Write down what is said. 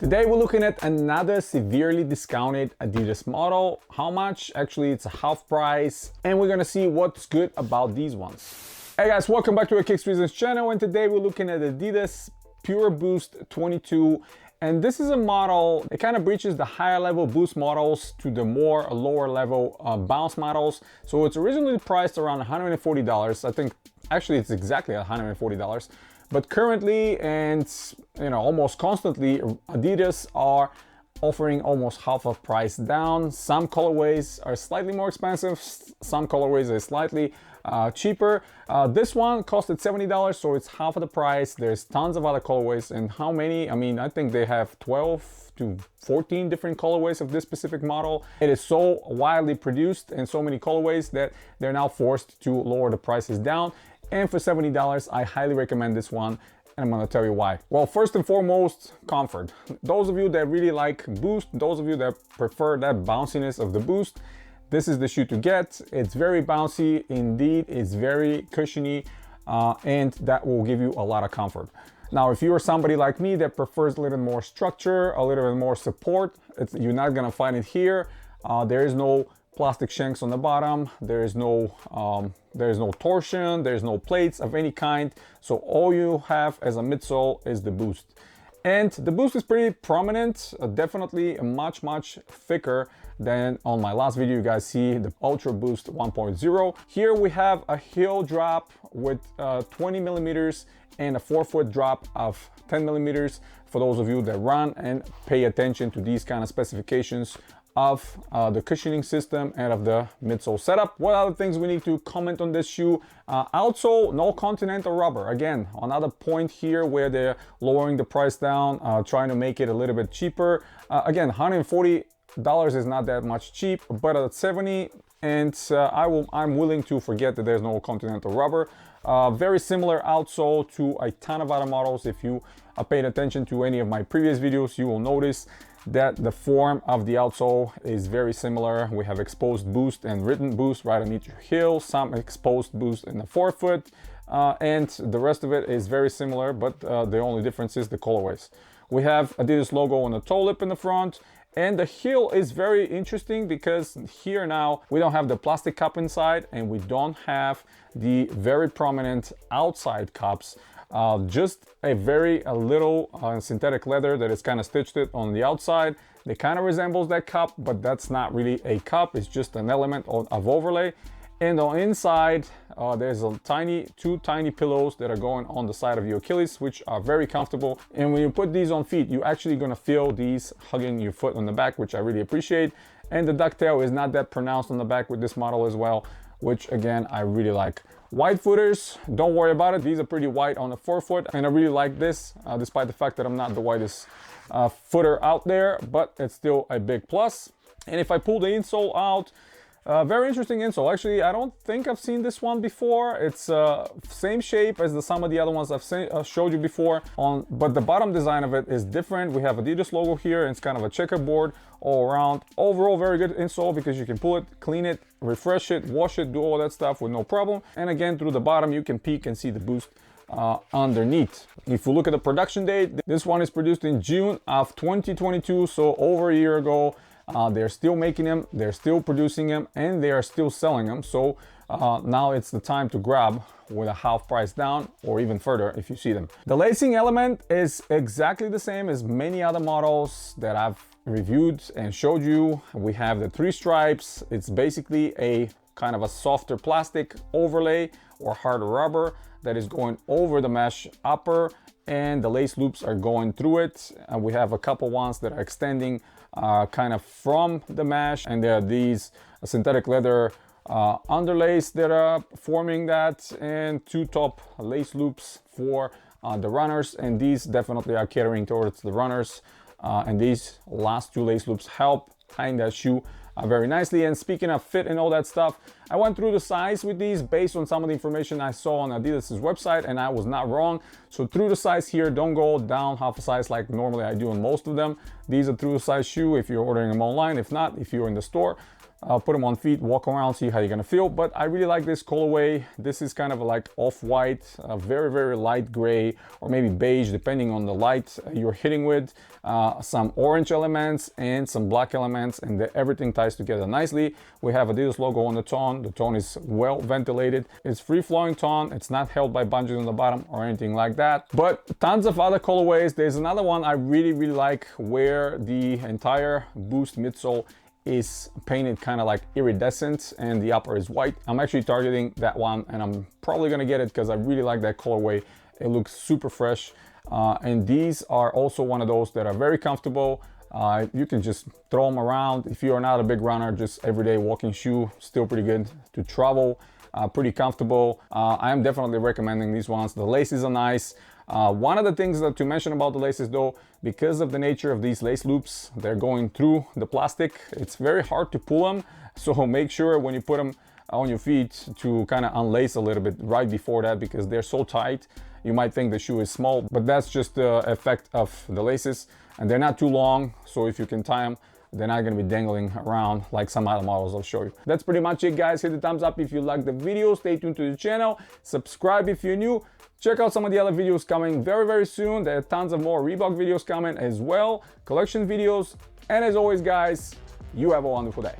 Today we're looking at another severely discounted Adidas model. How much? Actually, it's a half price, and we're gonna see what's good about these ones. Hey guys, welcome back to our Kicks Reasons channel, and today we're looking at Adidas Pureboost 22. And this is a model, it kind of breaches the higher level boost models to the more lower level bounce models. So it's originally priced around $140. I think actually it's exactly $140. But currently, and almost constantly, Adidas are offering almost half of price down. Some colorways are slightly more expensive, some colorways are slightly cheaper. This one costed $70, so it's half of the price. There's tons of other colorways, and how many? I mean, I think they have 12 to 14 different colorways of this specific model. It is so widely produced and so many colorways that they're now forced to lower the prices down. And for $70, I highly recommend this one, and I'm gonna tell you why. Well, first and foremost, comfort. Those of you that really like Boost, those of you that prefer that bounciness of the Boost, this is the shoe to get. It's very bouncy, indeed, it's very cushiony, and that will give you a lot of comfort. Now, if you are somebody like me that prefers a little more structure, a little bit more support, you're not gonna find it here. There is no plastic shanks on the bottom, there is no torsion, there's no plates of any kind. So all you have as a midsole is the Boost. And the Boost is pretty prominent, definitely much thicker than on my last video. You guys see the Ultra Boost 1.0. Here we have a heel drop with 20 millimeters and a forefoot drop of 10 millimeters for those of you that run and pay attention to these kind of specifications of the cushioning system and of the midsole setup. What other things we need to comment on this shoe? Outsole, no continental rubber. Again, another point here where they're lowering the price down, trying to make it a little bit cheaper. Again, $140 is not that much cheap, but at $70, and I'm willing to forget that there's no continental rubber. Very similar outsole to a ton of other models. If you paid attention to any of my previous videos, you will notice that the form of the outsole is very similar. We have exposed boost and written boost right underneath your heel, some exposed boost in the forefoot, and the rest of it is very similar, but the only difference is the colorways. We have Adidas logo on the toe lip in the front, and the heel is very interesting because here now we don't have the plastic cup inside, and we don't have the very prominent outside cups. Just a little synthetic leather that is kind of stitched it on the outside. It kind of resembles that cup, but that's not really a cup. It's just an element of overlay. And on inside, there's two tiny pillows that are going on the side of your Achilles, which are very comfortable. And when you put these on feet, you're actually gonna feel these hugging your foot on the back, which I really appreciate. And the ducktail is not that pronounced on the back with this model as well, which again, I really like. Wide footers, don't worry about it. These are pretty wide on the forefoot, and I really like this, despite the fact that I'm not the widest footer out there, but it's still a big plus. And if I pull the insole out, very interesting insole. Actually, I don't think I've seen this one before. It's same shape as some of the other ones I've showed you before, but the bottom design of it is different. We have Adidas logo here, and it's kind of a checkerboard all around. Overall, very good insole because you can pull it, clean it, refresh it, wash it, do all that stuff with no problem. And again, through the bottom, you can peek and see the Boost underneath. If you look at the production date, this one is produced in June of 2022, so over a year ago. They're still making them, they're still producing them, and they are still selling them. So now it's the time to grab with a half price down, or even further if you see them. The lacing element is exactly the same as many other models that I've reviewed and showed you. We have the 3 stripes. It's basically a kind of a softer plastic overlay or harder rubber that is going over the mesh upper, and the lace loops are going through it. And we have a couple ones that are extending kind of from the mesh, and there are these synthetic leather underlays that are forming that, and 2 top lace loops for the runners, and these definitely are catering towards the runners, and these last 2 lace loops help tying that shoe very nicely. And speaking of fit and all that stuff, I went through the size with these based on some of the information I saw on Adidas's website, and I was not wrong. So through the size here, don't go down half a size like normally I do on most of them. These are through the size shoe if you're ordering them online. If not, if you're in the store, put them on feet, walk around, see how you're gonna feel. But I really like this colorway. This is kind of like off-white, very, very light gray, or maybe beige, depending on the light you're hitting with. Some orange elements and some black elements, and everything ties together nicely. We have Adidas logo on the tone. The tone is well ventilated. It's free-flowing tone. It's not held by bungees on the bottom or anything like that. But tons of other colorways. There's another one I really, really like, where the entire Boost midsole is painted kind of like iridescent and the upper is white. I'm actually targeting that one, and I'm probably gonna get it because I really like that colorway. It looks super fresh. And these are also one of those that are very comfortable. You can just throw them around. If you are not a big runner, just everyday walking shoe, still pretty good to travel, pretty comfortable. I am definitely recommending these ones. The laces are nice. One of the things that to mention about the laces though, because of the nature of these lace loops, they're going through the plastic. It's very hard to pull them. So make sure when you put them on your feet to kind of unlace a little bit right before that, because they're so tight. You might think the shoe is small, but that's just the effect of the laces, and they're not too long. So if you can tie them, they're not going to be dangling around like some other models I'll show you. That's pretty much it, guys. Hit the thumbs up if you like the video. Stay tuned to the channel. Subscribe if you're new. Check out some of the other videos coming very, very soon. There are tons of more Reebok videos coming as well, collection videos. And as always, guys, you have a wonderful day.